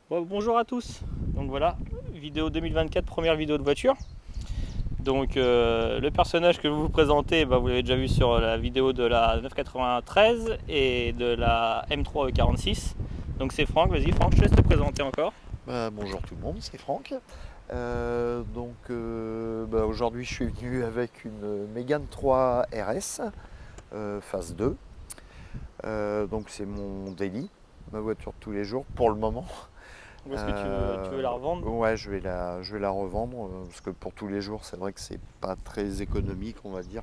Bon, bonjour à tous, donc voilà, vidéo 2024, première vidéo de voiture. Donc le personnage que je vais vous présenter, vous l'avez déjà vu sur la vidéo de la 993 et de la M3 E46. Donc c'est Franck, vas-y Franck, je te laisse te présenter encore. Bonjour tout le monde, c'est Franck. Aujourd'hui je suis venu avec une Mégane 3 RS phase 2. Donc c'est mon daily, ma voiture de tous les jours pour le moment. Où est-ce que tu veux la revendre? Ouais, je vais la revendre parce que pour tous les jours c'est vrai que c'est pas très économique, on va dire,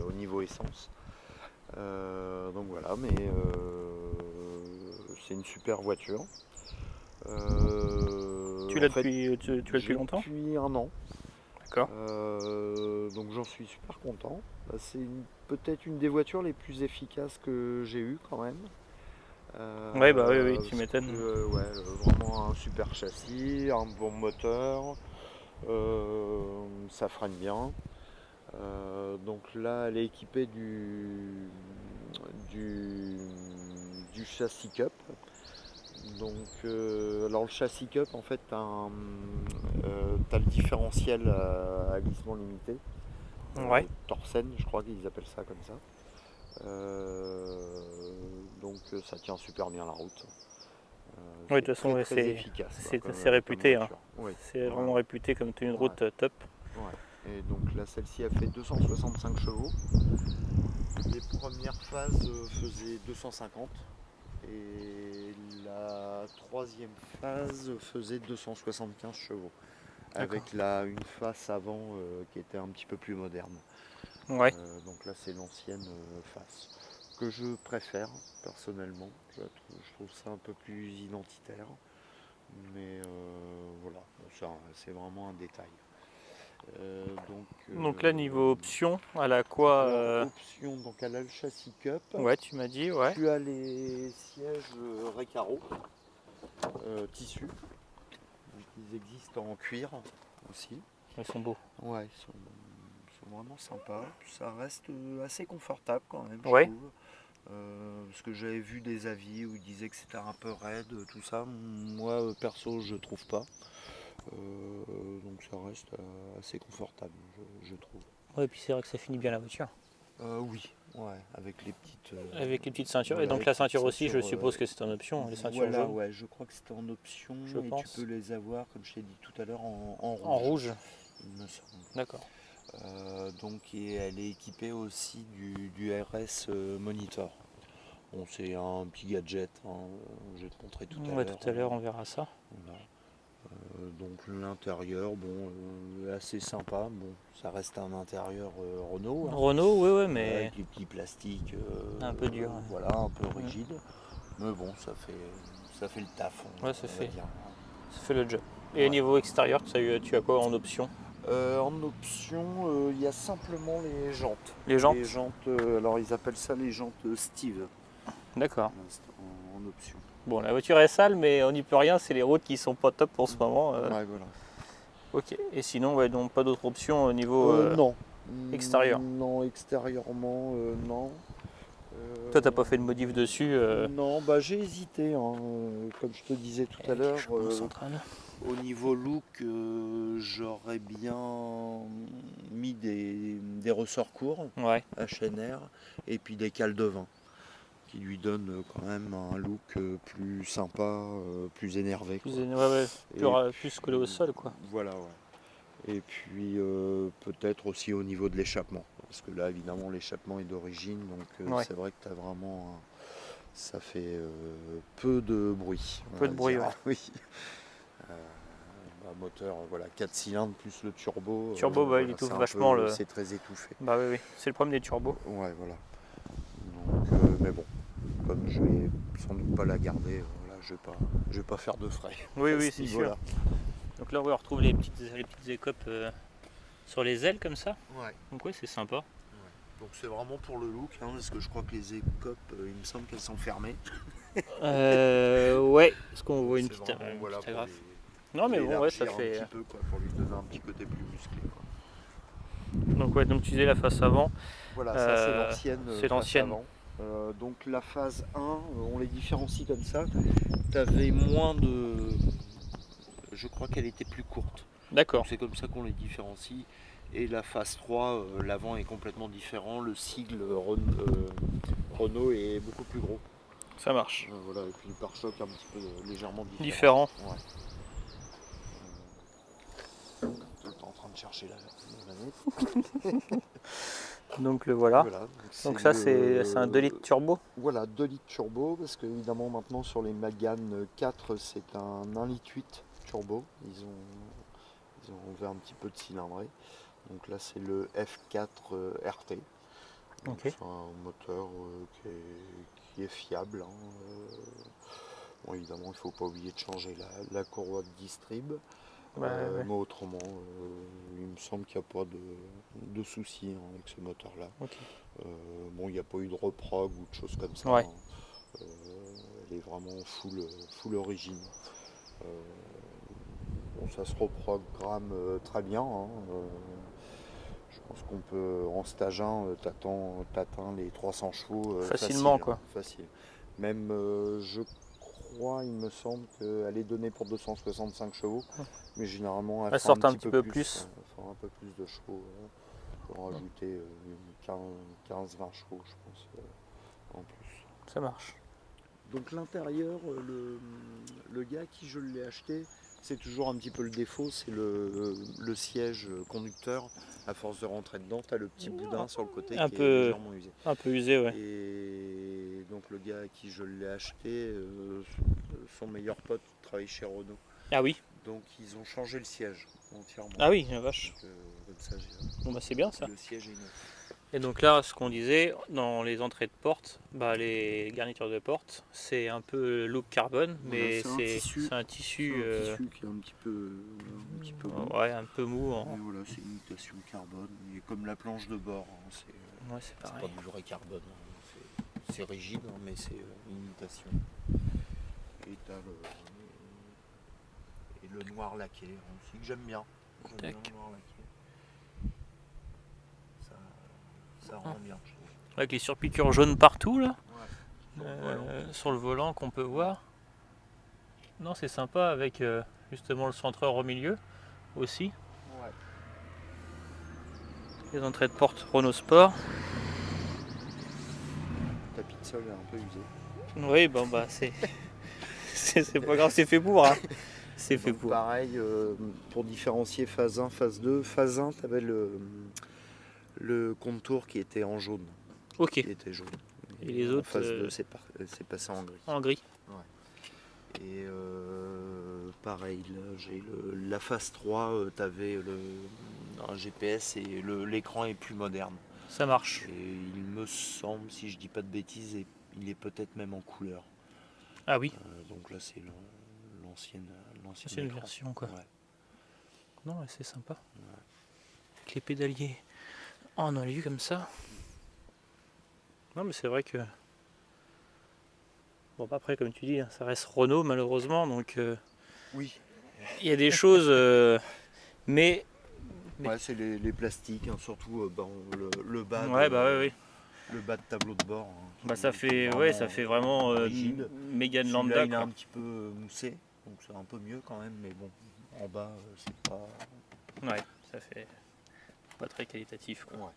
au niveau essence. Donc voilà, mais c'est une super voiture. Tu l'as En fait, depuis longtemps? depuis un an. D'accord. Donc j'en suis super content. C'est peut-être une des voitures les plus efficaces que j'ai eues quand même. Ouais, bah oui, tu Parce m'étonnes. que, ouais, vraiment un super châssis, un bon moteur, ça freine bien. Donc là, elle est équipée du, du châssis Cup. Donc, alors le châssis Cup, en fait, t'as le différentiel à glissement limité. Ouais. Torsen, je crois qu'ils appellent ça comme ça. Donc ça tient super bien la route. Oui, de C'est toute façon, ouais, très efficace quoi, c'est comme réputé, hein. voiture. Oui, C'est ouais, vraiment réputé comme tenue de ouais, route top. ouais. Et donc là, celle-ci a fait 265 chevaux. Les premières phases faisaient 250 et la troisième phase faisait 275 chevaux. D'accord. Avec une face avant qui était un petit peu plus moderne. Ouais. Donc là, c'est l'ancienne face que je préfère personnellement. Je trouve ça un peu plus identitaire, mais voilà, c'est vraiment un détail. Donc là, niveau option, elle a quoi Alors option, donc elle a le châssis Cup. Ouais, tu m'as dit, ouais. Tu as les sièges Recaro tissu. Donc, ils existent en cuir aussi. Ils sont beaux. Ouais, ils sont vraiment sympas. Ça reste assez confortable quand même, je Ouais. trouve. Parce que j'avais vu des avis où ils disaient que c'était un peu raide, tout ça. Moi, perso, je trouve pas. Donc ça reste assez confortable, je trouve. Ouais, et puis c'est vrai que ça finit bien la voiture. Oui, ouais, avec les petites. Avec les petites ceintures. Et Voilà, donc avec la les petites ceinture aussi, je ceintures. suppose que c'est en option, les ceintures Voilà, jaunes, ouais, je crois que c'était en option je et tu pense. peux les avoir, comme je t'ai dit tout à l'heure, en En rouge, rouge, il me semble. d'accord. Et elle est équipée aussi du RS Monitor. Bon, c'est un petit gadget, hein, je vais te montrer tout à Ouais, l'heure. tout à l'heure, on verra ça. Voilà. Donc l'intérieur, bon, assez sympa. Bon, ça reste un intérieur Renault, hein, Renault, ouais, mais avec les petits plastiques, un peu dur. voilà, un peu Ouais, rigide. Mais bon, ça fait le taf, ouais, on va dire. ça fait le job. Et au Ouais. niveau extérieur, tu as quoi en option? En option, il y a simplement les jantes. Les Les jantes? jantes, alors ils appellent ça les jantes Steve, D'accord. en option. Bon, la voiture est sale, mais on n'y peut rien, c'est les routes qui sont pas top pour ce moment. Ouais, voilà. Ok. Et sinon, ouais, donc pas d'autres options au niveau Non. extérieur. Non, extérieurement, non. Toi, t'as pas fait de modif dessus Non, bah j'ai hésité, hein, comme je te disais tout à avec les l'heure, champagnes centrales. au niveau look, j'aurais bien mis des ressorts courts, Ouais. HNR, et puis des cales de vin, qui lui donnent quand même un look plus sympa, plus énervé, Plus, quoi. ouais, ouais, Et plus collé au sol, quoi. voilà, ouais. Et puis peut-être aussi au niveau de l'échappement, parce que là évidemment l'échappement est d'origine, donc Ouais. c'est vrai que tu as vraiment ça fait peu de bruit, on Peu va de bruit, dire. ouais. Oui. Un moteur, voilà, 4 cylindres plus le turbo, Turbo, bah, il voilà, étouffe vachement le. c'est très étouffé. Bah oui, oui. C'est le problème des turbos. Ouais, voilà. Donc, mais bon, comme je vais sans doute pas la garder, voilà, je vais pas faire de frais Oui, à oui, ce c'est sûr. niveau-là. Donc là, ouais, on retrouve les petites écopes sur les ailes comme ça. Ouais. Donc ouais, c'est sympa. Ouais. Donc c'est vraiment pour le look, hein, parce que je crois que les écopes, il me semble qu'elles sont fermées. Ouais, parce qu'on Donc voit c'est vraiment une voilà, petite pour agrafe. Non mais bon, ouais, ça l'élargir un fait. petit peu, quoi, pour lui donner un petit côté plus musclé, quoi. Donc ouais, donc tu disais la face avant. Voilà, ça c'est l'ancienne C'est face l'ancienne. avant. Donc la phase 1, on les différencie comme ça. Tu avais moins Je crois qu'elle était plus courte. D'accord, Donc c'est comme ça qu'on les différencie. Et la phase 3, l'avant est complètement différent. Le sigle Renault est beaucoup plus gros. ça marche. Voilà, et puis le pare-choc un petit peu légèrement Différent. Ouais. Tu es en train de chercher la manette. Donc le voilà. Voilà, Donc ça c'est un 2 litres turbo. Voilà, 2 litres turbo, parce qu'évidemment maintenant sur les Megane 4 c'est un 1 litre 8 turbo. Ils ont ouvert un petit peu de cylindrée. Donc là c'est le F4 RT. Donc Ok. c'est un moteur qui est fiable, hein. Bon, évidemment il ne faut pas oublier de changer la courroie de distrib. Ouais. Mais autrement, il me semble qu'il n'y a pas de soucis, hein, avec ce moteur-là. Ok. Bon, il n'y a pas eu de reprog ou de choses comme ça, Ouais. hein. Elle est vraiment full origine. Bon, ça se reprogramme très bien, hein. Je pense qu'on peut, en stage 1, t'atteins les 300 chevaux Facilement, facile, quoi. facile. Même, je crois, il me semble qu'elle est donnée pour 265 chevaux, mais généralement elle Elle fera sort un petit peu plus. Elle fera un peu plus de chevaux. Pour rajouter 15-20 chevaux, je pense, en plus. Ça marche. Donc l'intérieur, le gars à qui je l'ai acheté, c'est toujours un petit peu le défaut, c'est le siège conducteur. À force de rentrer dedans, tu as le petit boudin sur le côté Un qui est peu, légèrement usé. un peu usé, ouais. Et donc le gars à qui je l'ai acheté, son meilleur pote travaille chez Renault. Ah oui. Donc ils ont changé le siège entièrement. Ah oui, la vache. Donc, comme ça, Bon bah c'est bien ça. le siège est neuf. Et donc là, ce qu'on disait, dans les entrées de porte, bah, les garnitures de porte, c'est un peu look carbone, Voilà, mais c'est un tissu. c'est un tissu, Tissu qui est un petit peu mou. ouais, un peu mou. Mais voilà, c'est une imitation carbone. Et comme la planche de bord, hein, Ouais, c'est c'est pareil. pas du vrai carbone, hein. C'est rigide, hein, mais c'est une imitation. Et t'as le noir laqué, hein, aussi, que j'aime bien. J'aime bien le noir laqué. Ça rend bien, je trouve. Avec les surpiqûres jaunes partout là, Ouais. sur le volant qu'on peut voir. Non, c'est sympa avec justement le centreur au milieu aussi. Ouais. Les entrées de porte Renault Sport. Le tapis de sol est un peu usé. Oui, bon bah c'est pas grave, c'est fait pour. Hein. C'est fait Donc, pour. pareil, pour différencier phase 1, phase 2. Phase 1, tu avais le contour qui était en jaune. Ok. Qui était jaune. Et les en autres, phase 2, c'est passé en gris. En gris. Et pareil, là, j'ai la phase 3, tu avais un GPS et l'écran est plus moderne. Ça marche. Et il me semble, si je dis pas de bêtises, il est peut-être même en couleur. Ah oui. Donc là, c'est l'ancienne C'est une écran. version quoi. Ouais. Non, ouais, c'est sympa. Avec les pédaliers. Oh, on a vu comme ça. Non, mais c'est vrai que. Bon, bah, après, comme tu dis, ça reste Renault malheureusement, donc Oui. il y a des choses. Mais. Ouais, c'est les plastiques, hein, surtout le bas. Ouais, bah ouais. Le bas de tableau de bord. Hein, Bah ça fait vraiment rigide. Mégane Celui-là, lambda. il est Quoi. un petit peu moussé, donc c'est un peu mieux quand même, mais bon, en bas, c'est pas. Ouais, ça fait pas très qualitatif. Quoi. Ouais,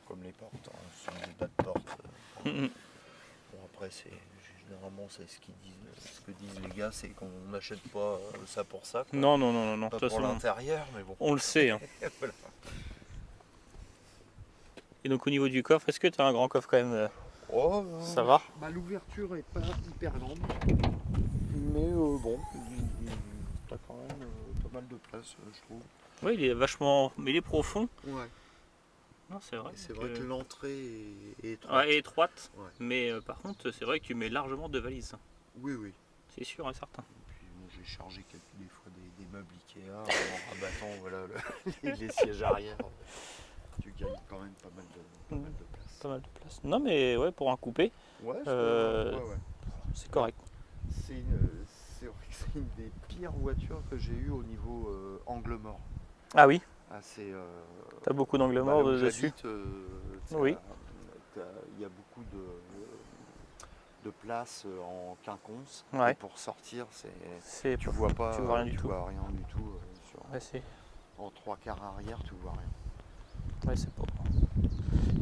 comme les portes, hein, sur les bas de porte. Bon, après, généralement, c'est ce que disent les gars, c'est qu'on n'achète pas ça pour ça. Quoi. Non. Pas De toute pour façon, l'intérieur, mais bon. on le sait. Hein. Voilà. Et donc au niveau du coffre, est-ce que tu as un grand coffre quand même ça va. Bah, l'ouverture est pas hyper grande, mais bon, t'as quand même pas mal de place, je trouve. Oui, il est vachement. Mais il est profond. Ouais. Non, c'est vrai. C'est vrai que l'entrée est étroite. Ouais, étroite. Ouais. Mais par contre, c'est vrai que tu mets largement de valises. Oui. C'est sûr et certain. Et puis bon, j'ai chargé des fois des meubles Ikea en rabattant voilà, les sièges arrière. Tu gagnes quand même pas mal de place. Pas mal de place. Non, mais ouais, pour un coupé, Ouais, c'est correct. C'est vrai que c'est une des pires voitures que j'ai eues au niveau angle mort. Ah oui, t'as beaucoup d'angle mort dessus. j'habite, Oui. il y a beaucoup de place en quinconce. Ouais. Et pour sortir, tu vois vois pas, rien du tout. vois rien du tout. En 3/4 arrière, tu vois rien. Ouais, c'est pas.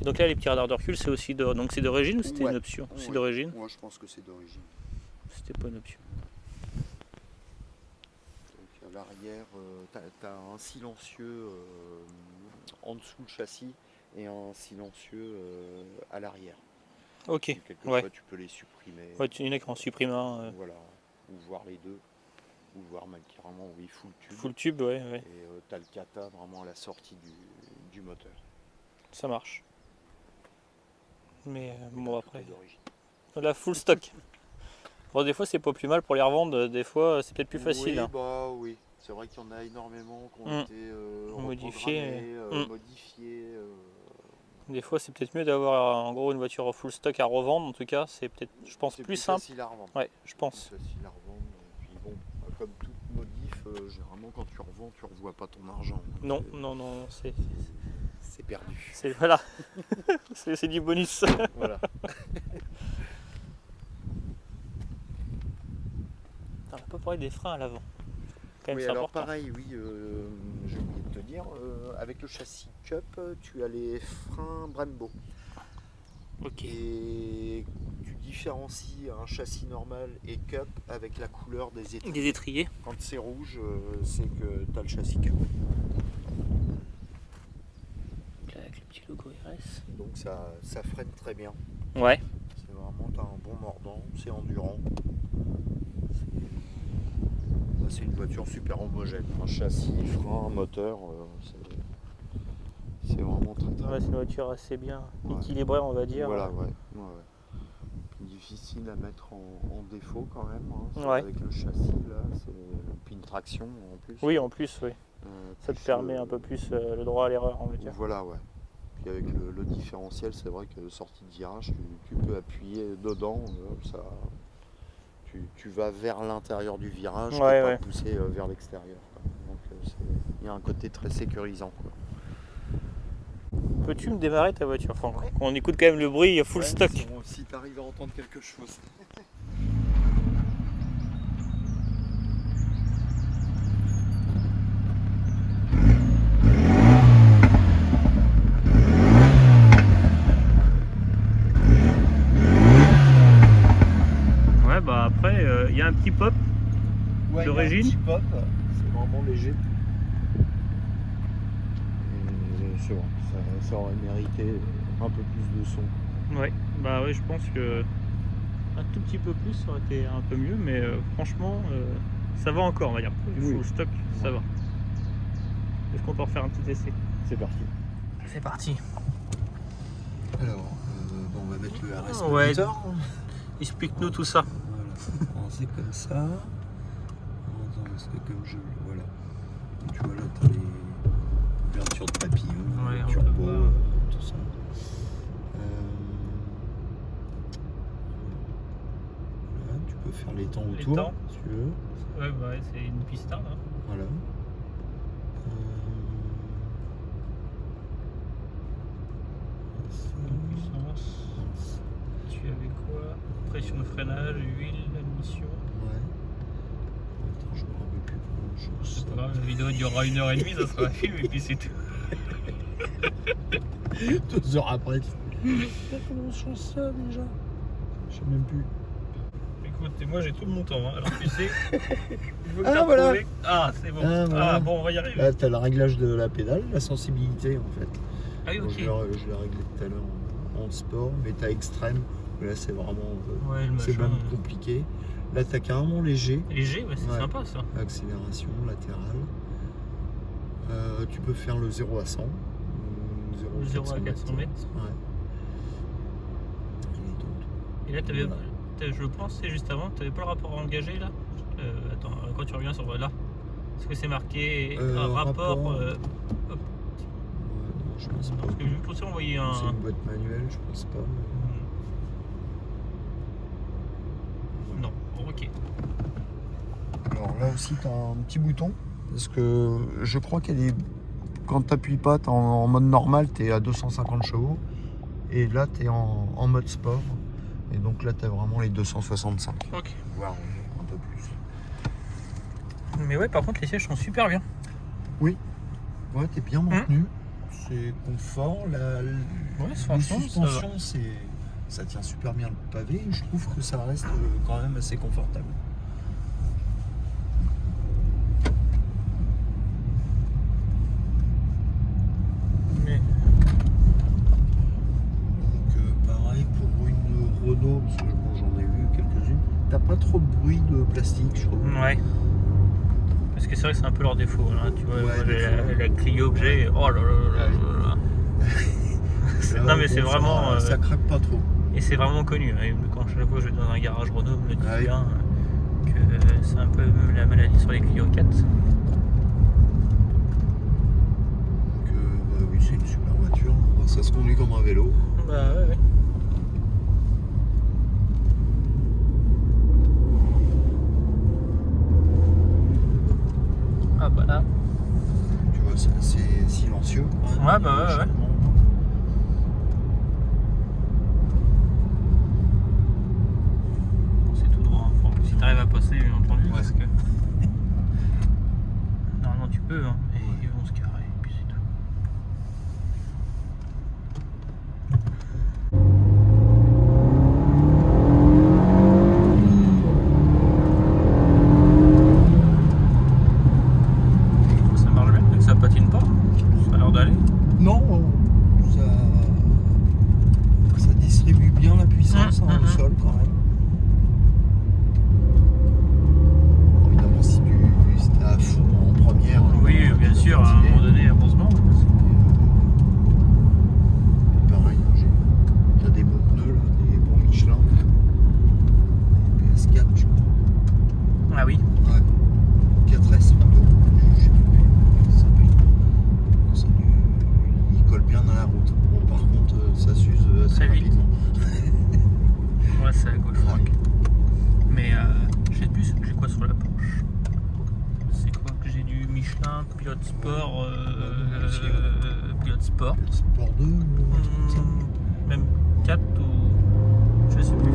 Et donc là, les petits radars de recul, c'est aussi donc c'est d'origine ou c'était une option? C'est d'origine. Moi, je pense que c'est d'origine. C'était pas une option. Donc à l'arrière, tu as un silencieux en dessous le châssis et un silencieux à l'arrière. Ok. Quelquefois, tu peux les supprimer. Ouais, il y en a qui en suppriment un. Voilà. Ou voir les deux. Ou voir carrément, oui, full tube. Full tube, ouais. Et tu as le kata vraiment à la sortie du moteur. Ça marche. Mais bon, après. La full stock. Bon, des fois, c'est pas plus mal pour les revendre. Des fois, c'est peut-être plus facile. Oui, hein. Bah oui. C'est vrai qu'il y en a énormément qui ont été modifiés. Modifiés. Des fois, c'est peut-être mieux d'avoir en gros une voiture full stock à revendre. En tout cas, c'est peut-être, je pense, plus simple. Facile à revendre. Ouais, je pense. Plus facile à revendre. Et puis bon, comme toute modif, généralement quand tu revends, tu revois pas ton argent. Non, c'est perdu. Voilà. c'est du bonus. Voilà. On n'a pas parlé des freins à l'avant. Oui, alors important. Pareil, oui, j'ai oublié de te dire, avec le châssis Cup, tu as les freins Brembo. Ok. Et tu différencies un châssis normal et Cup avec la couleur des étriers. Des étriers. Quand c'est rouge, c'est que tu as le châssis Cup. Avec le petit logo RS. Donc ça freine très bien. Ouais. C'est vraiment, tu as un bon mordant, c'est endurant. C'est une voiture super homogène. Un châssis, frein, moteur, c'est vraiment très très c'est une voiture assez bien équilibrée, on va dire. Voilà, ouais. Difficile à mettre en défaut quand même. Hein. Avec le châssis là, puis une traction en plus. Oui, en plus, oui. Ça te permet un peu plus le droit à l'erreur, on va dire. Voilà, ouais. Puis avec le différentiel, c'est vrai que sortie de virage, tu peux appuyer dedans, ça. Tu vas vers l'intérieur du virage, pas pousser vers l'extérieur. Donc il y a un côté très sécurisant. Quoi. Peux-tu me démarrer ta voiture, Franck? On écoute quand même le bruit full stock. Bon, si tu arrives à entendre quelque chose. Après, il y a un petit pop d'origine. Un petit pop, c'est vraiment léger. C'est bon, ça aurait mérité un peu plus de son. Ouais, je pense que un tout petit peu plus, ça aurait été un peu mieux, mais franchement, ça va encore, on va dire. Full stock, ça va. Est-ce qu'on peut refaire un petit essai? C'est parti. C'est parti. Alors, on va mettre le RS moniteur. Explique-nous tout ça. C'est comme ça. Attends, parce que comme je. Voilà. Tu vois là, tu as les ouvertures de papillon, turbo, tout ça. Voilà, tu peux faire les temps autour si tu veux. C'est une pista là. Voilà. Puissance. Tu avais quoi? Pression de freinage, huile, admission. Ouais. Attends, je me rappelle plus grand chose. C'est pas grave, la vidéo durera 1h30, ça sera film et puis c'est tout. 2 heures après. Comment on change ça déjà? Je sais même plus. Écoute, moi j'ai tout le montant, hein. Alors tu sais. Voilà. C'est bon. Voilà. Bon, on va y arriver. Là, tu as le réglage de la pédale, la sensibilité en fait. Ah oui, ok. Je l'ai réglé tout à l'heure en sport, mais tu as extrême. Là, c'est vraiment. C'est même compliqué. Là, tu as carrément léger. Léger, c'est sympa ça. Accélération latérale. Tu peux faire le 0 à 100. 0 à 400 mètres. Ouais. Et là, je pense, c'est juste avant, tu n'avais pas le rapport engagé là? Attends, quand tu reviens sur là, est-ce que c'est marqué rapport non, je pense pas. Parce que je pensais envoyer un. C'est une boîte manuelle, je pense pas. Non, ok. Alors là aussi, tu as un petit bouton. Parce que je crois qu'elle est. Quand tu n'appuies pas, t'es en mode normal, tu es à 250 chevaux. Et là, tu es en mode sport. Et donc là, tu as vraiment les 265, Ok. voire un peu plus. Mais ouais, par contre, les sièges sont super bien. Ouais, t'es bien maintenu. C'est confort. Les franchement, suspensions, ça tient super bien le pavé. Je trouve que ça reste quand même assez confortable. Mais... Donc pareil pour une Renault, parce que bon, j'en ai vu quelques-unes. T'as pas trop de bruit de plastique, je trouve. Ouais. Parce que c'est vrai que c'est un peu leur défaut. Là. Tu vois, Ouais, moi, la Clio que j'ai, oh là là là là là. Non mais c'est vraiment... Ça craque pas trop. Et c'est vraiment connu. Hein. Quand chaque fois que je vais dans un garage Renault, on me le dit Ouais. bien que c'est un peu la maladie sur les Clio 4. Donc bah oui, c'est une super voiture. Ça se conduit comme un vélo. Bah ouais. Ah bah là. Tu vois, c'est assez silencieux. Hein, Ouais, bah ouais. C'est tout droit. Hein. Si t'arrives à passer, bien entendu, Ouais. parce que. Normalement tu peux, hein, mais ils vont se carrer, et puis c'est tout. Ça marche bien, ça patine pas, ça a l'air d'aller. Non, ça distribue bien la puissance au sol quand même. Évidemment, si t'es à fond en première. Oui, bien sûr, à un moment donné, heureusement. Pareil, t'as des bons pneus, là, des bons Michelin. Des PS4, je crois. Ah oui. Ouais. 4S plutôt. Je sais plus comment ça s'appelle. Il colle bien dans la route. Bon, par contre, ça s'use assez Très vite. rapidement. Ouais, c'est à gauche. Mais je sais plus, j'ai quoi sur la Porsche. C'est quoi que j'ai du Michelin, Pilote Sport, Pilote Sport. Sport 2 ou un truc comme ça. Même 4 ou... Je sais plus.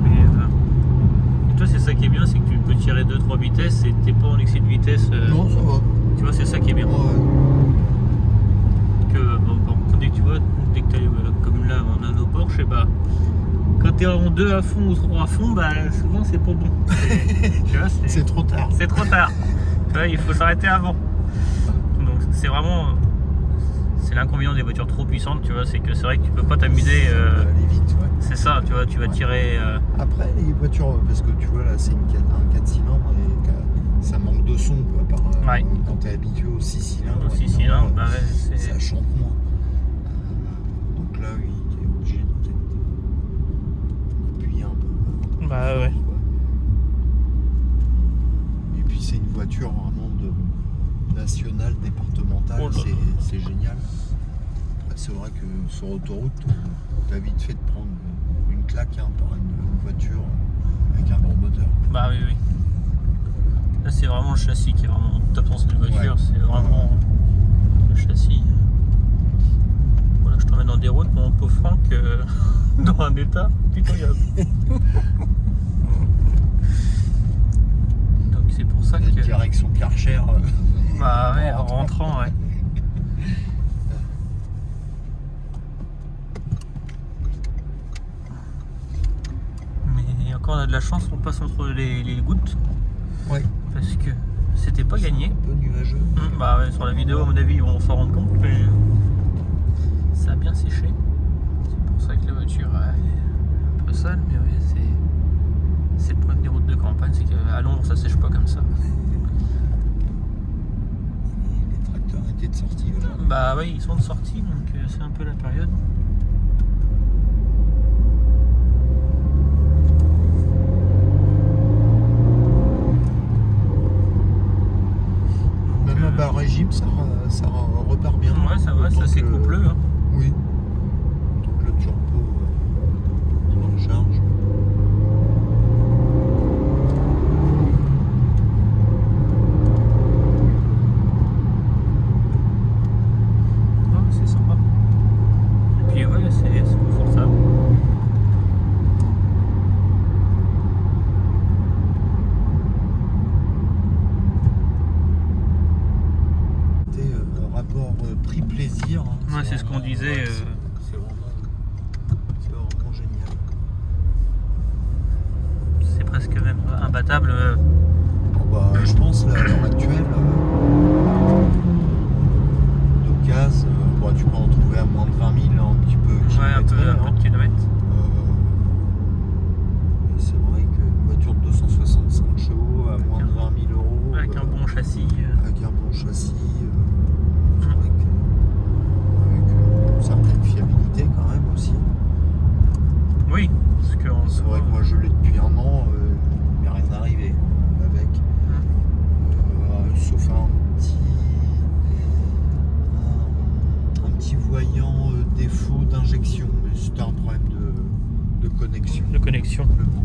Mais, et toi, c'est ça qui est bien, c'est que tu peux tirer 2-3 vitesses et t'es pas en excès de vitesse. Non, ça va. Tu vois, c'est ça qui est bien. Ouais. Que, bon, par contre, dès que tu vois, dès que t'es comme là, on a nos Porsche, et bah, quand t'es en 2 à fond ou 3 à fond, bah, souvent c'est pas bon. Tu vois, C'est trop tard. c'est trop tard. Tu vois, il faut s'arrêter avant. Donc c'est vraiment... C'est l'inconvénient des voitures trop puissantes, tu vois, c'est que c'est vrai que tu peux pas t'amuser... Aller vite, ouais. C'est ça, tu vois, tu vas tirer... Après, les voitures, parce que tu vois là, c'est un 4 cylindres et ça manque de son, quoi. Ouais. Quand t'es habitué aux 6 cylindres. Au 6 évidemment, cylindres, bah ouais, c'est... ça chante moins. Donc là, oui, t'es obligé de peut-être appuyer un peu. Bah ouais. Quoi. Et puis c'est une voiture vraiment nationale, départementale, Oh là là. c'est génial. Après, c'est vrai que sur autoroute, t'as vite fait de prendre une claque par une voiture avec un gros moteur. Bah oui, oui. Là, c'est vraiment le châssis qui est vraiment top dans cette voiture. Ouais. C'est vraiment le châssis. Voilà, je t'emmène dans des routes, mon pauvre Franck, dans un état pitoyable. Donc c'est pour ça La que... direction Karcher. Bah ouais, en rentrant, ouais. Mais encore on a de la chance, on passe entre les gouttes. Ouais. Parce que c'était pas gagné. Un peu nuageux. Bah ouais, sur la vidéo, à mon avis, on s'en rend compte, mais ça a bien séché. C'est pour ça que la voiture est un peu sale, mais ouais, c'est le problème des routes de campagne, c'est qu'à Londres, ça sèche pas comme ça. Les tracteurs étaient de sortie aujourd'hui. Bah oui, ils sont de sortie, donc c'est un peu la période. Même à bas régime, ça repart bien. Ouais, ça va, ça s'écoupe le. Hein. Oui. Donc le turbo en charge. disais. Ouais, c'est vraiment génial. C'est presque même imbattable. Bon, bah, je pense là, à l'heure actuelle, d'occasion, bon, tu peux en trouver à moins de 20 000, un petit peu Ouais, un peu kilométré, de kilomètres. Et c'est vrai qu'une voiture de 265 chevaux à moins de 20 000 euros, Avec un bon châssis. avec un bon châssis, c'est vrai qu'avec une certaine fiabilité quand même aussi. Oui, parce que C'est vrai que moi je l'ai depuis un an, il m'est rien arrivé avec. Sauf un petit voyant défaut d'injection, mais c'était un problème de connexion. de connexion. Simplement.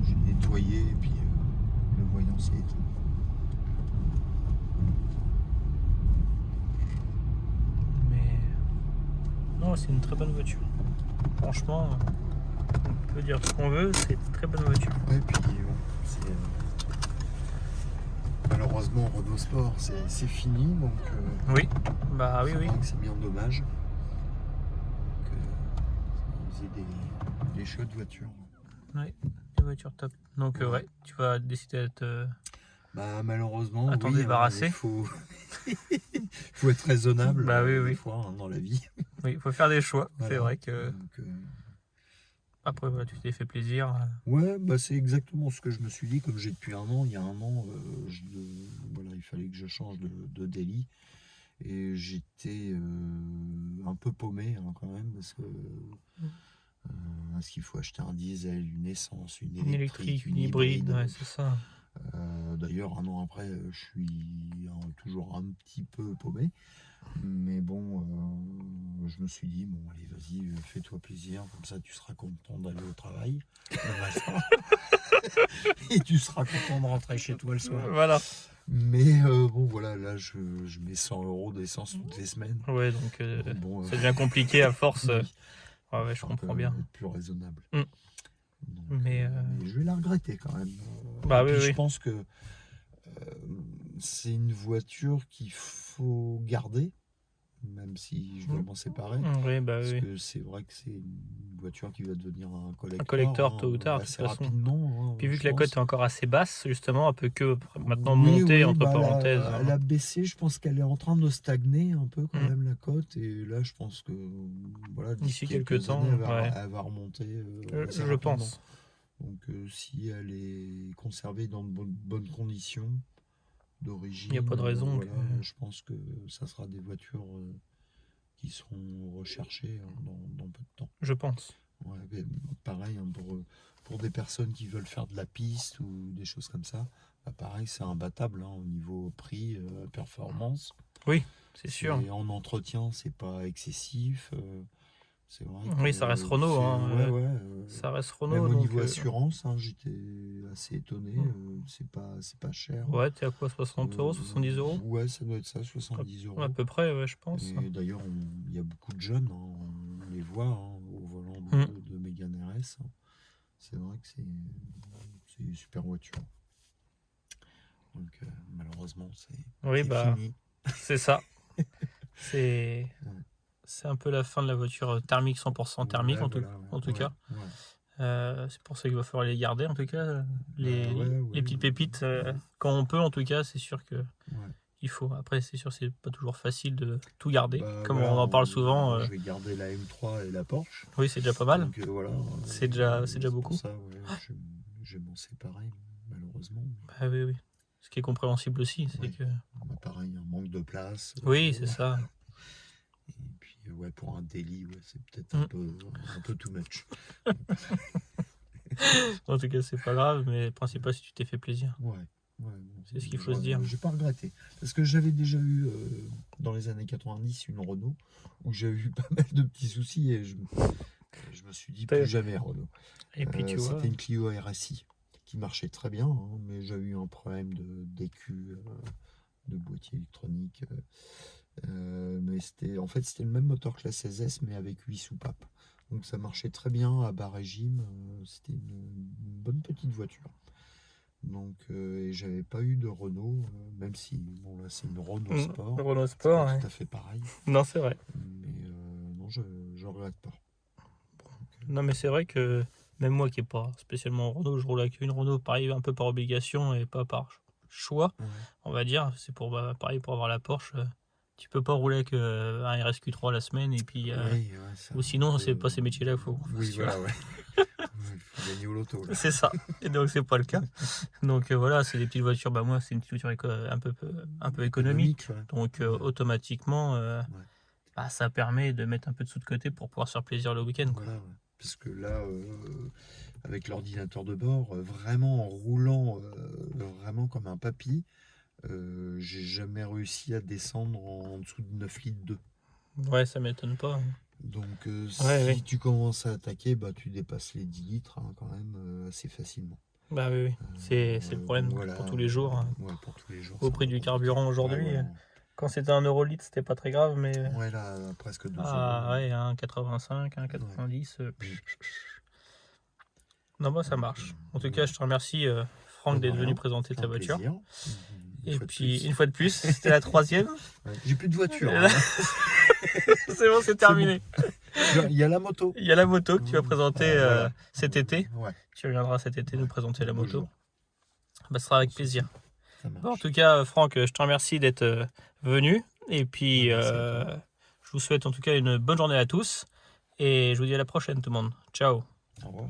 J'ai nettoyé et puis le voyant s'est éteint. Mais non, c'est une très bonne voiture. Franchement, on peut dire ce qu'on veut, c'est une très bonne voiture. Ouais, puis bon, c'est, malheureusement Renault Sport c'est fini, donc Oui, bah oui, c'est oui. vrai que c'est bien dommage qu'ils aient des chouettes voitures. Oui, des voitures top. Donc Ouais. ouais, tu vas décider d'être Bah malheureusement, à t'en oui, débarrasser. il faut être raisonnable Bah oui, des oui. fois dans la vie. Oui, il faut faire des choix. Voilà. C'est vrai que Donc, après voilà, tu t'es fait plaisir. ouais, bah c'est exactement ce que je me suis dit. Comme j'ai depuis un an, il y a un an, voilà, il fallait que je change de délit. Et j'étais un peu paumé hein, quand même, parce que est-ce qu'il faut acheter un diesel, une essence, une Une électrique, électrique, une une hybride, hybride. ouais, c'est ça. D'ailleurs, un an après, je suis toujours un petit peu paumé. Mais bon, je me suis dit, bon, allez, vas-y, fais-toi plaisir, comme ça tu seras content d'aller au travail le matin. Et tu seras content de rentrer chez toi le soir. Voilà. Mais bon, voilà, là, je mets 100 euros d'essence toutes les semaines. Ouais, donc Bon, ça devient compliqué à force. oui, Ouais, ouais, je faut un comprends peu bien. être plus raisonnable. Mm. Donc, Mais mais je vais la regretter quand même. bah Et oui, puis oui. je pense que c'est une voiture qu'il faut garder, même si je dois m'en séparer. Oui, bah Parce oui. que c'est vrai que c'est une voiture qui va devenir un collector. Un collector tôt ou tard, de toute assez façon. rapidement. Puis vu je que la pense. cote est encore assez basse, justement, elle peut que maintenant Oui, monter, oui, entre bah, parenthèses. elle a baissé, je pense qu'elle est en train de stagner un peu quand Mm. même la cote. Et là, je pense que voilà, D'ici d'ici quelques temps, années, ouais. elle va remonter assez Je rapidement. pense. Donc si elle est conservée dans de bonnes conditions d'origine, Il n'y a pas de raison voilà, que... je pense que ça sera des voitures qui seront recherchées dans peu de temps. Je pense. Ouais, mais pareil, hein, pour des personnes qui veulent faire de la piste ou des choses comme ça, bah pareil, c'est imbattable hein, au niveau prix, performance. Oui, c'est sûr. En entretien, c'est pas excessif. C'est vrai Oui, que ça reste Renault. Hein, ouais, ça reste même Renault, au donc... niveau assurance, hein, j'étais assez étonné. C'est pas cher. Ouais, t'es à quoi, 60 euros, 70 euros? Ouais, ça doit être ça, 70 À euros. peu près, ouais, je pense. Et d'ailleurs, il y a beaucoup de jeunes, hein, on les voit hein, au volant de Mégane RS. C'est vrai que c'est une super voiture. Donc malheureusement, Oui, c'est bah, fini. c'est ça. C'est un peu la fin de la voiture thermique, 100% thermique, Ouais, en tout, voilà, ouais, en tout cas. ouais. C'est pour ça qu'il va falloir les garder, en tout cas. Les, ouais, les petites pépites, quand on peut, en tout cas, c'est sûr que ouais. il faut. Après, c'est sûr, c'est pas toujours facile de tout garder. Bah, Comme voilà, on en parle souvent, je vais garder la M3 et la Porsche. oui, c'est déjà pas mal. Donc voilà. C'est déjà beaucoup. Pour ça, ouais, je vais m'en séparer, malheureusement. Bah oui, oui. Ce qui est compréhensible aussi, c'est Oui. que... Bah, pareil, un manque de place. Oui, c'est ça. Et puis, ouais, pour un délit, ouais, c'est peut-être un peu too much. En tout cas, c'est pas grave, mais le principal, si tu t'es fait plaisir. Ouais. Bon, C'est ce qu'il faut se dire. J'ai pas regretté. Parce que j'avais déjà eu, dans les années 90, une Renault, où j'ai eu pas mal de petits soucis et je me suis dit plus jamais Renault. Et puis, tu vois... C'était une Clio RSI qui marchait très bien, hein, mais j'ai eu un problème d'écu, de boîtier électronique. Mais c'était le même moteur que la 16S, mais avec 8 soupapes. Donc ça marchait très bien à bas régime. C'était une bonne petite voiture. Donc, et j'avais pas eu de Renault, même si, bon, là, c'est une Renault Sport. Renault C'est Sport, pas ouais. tout à fait pareil. Non, c'est vrai. Mais non, je regrette pas. Non, mais c'est vrai que même moi qui n'ai pas spécialement Renault, je roule avec une Renault, pareil, un peu par obligation et pas par choix, Ouais. on va dire. C'est pour, pareil, pour avoir la Porsche. Tu peux pas rouler avec un RSQ3 la semaine et puis. Oui, ouais, ça, Ou sinon, c'est pas ces métiers-là qu'il faut. Oui, tu vois. voilà, ouais. Il faut gagner au loto, là. C'est ça. Et donc, c'est pas le cas. Donc, voilà, c'est des petites voitures. Bah, moi, c'est une petite voiture un peu économique. Ouais. Donc, Ouais. automatiquement, bah, ça permet de mettre un peu de sous de côté pour pouvoir se faire plaisir le week-end. Quoi. Voilà, ouais. Parce que là, avec l'ordinateur de bord, vraiment en roulant vraiment comme un papy, j'ai jamais réussi à descendre en dessous de 9 litres d'eau. Ouais, ça m'étonne pas. Donc Ouais, si tu commences à attaquer, bah, tu dépasses les 10 litres hein, quand même assez facilement. Bah oui. C'est le problème donc voilà, pour tous les jours. Hein. Ouais, pour tous les jours. Au c'est prix un peu du compliqué. carburant aujourd'hui. Ouais, Quand c'était 1 euro le litre, c'était pas très grave, mais. ouais, là, presque 2 Ah euros. ouais, 1,85, 1,90. Non, bah ça marche. En tout cas, je te remercie, Franck, d'être venu présenter ta voiture. Plaisir. Et puis, une fois de plus, c'était la 3e. Ouais, j'ai plus de voiture. Et là- C'est bon, c'est terminé. Il y a la moto. Il y a la moto que tu vas présenter Voilà. cet été. Ouais. Tu reviendras cet été nous présenter la Beau moto. jour. Bah, ce sera avec plaisir. Ça marche. Bon, en tout cas, Franck, je te remercie d'être venu. Et puis, Merci à toi. je vous souhaite en tout cas une bonne journée à tous. Et je vous dis à la prochaine, tout le monde. Ciao. Au revoir.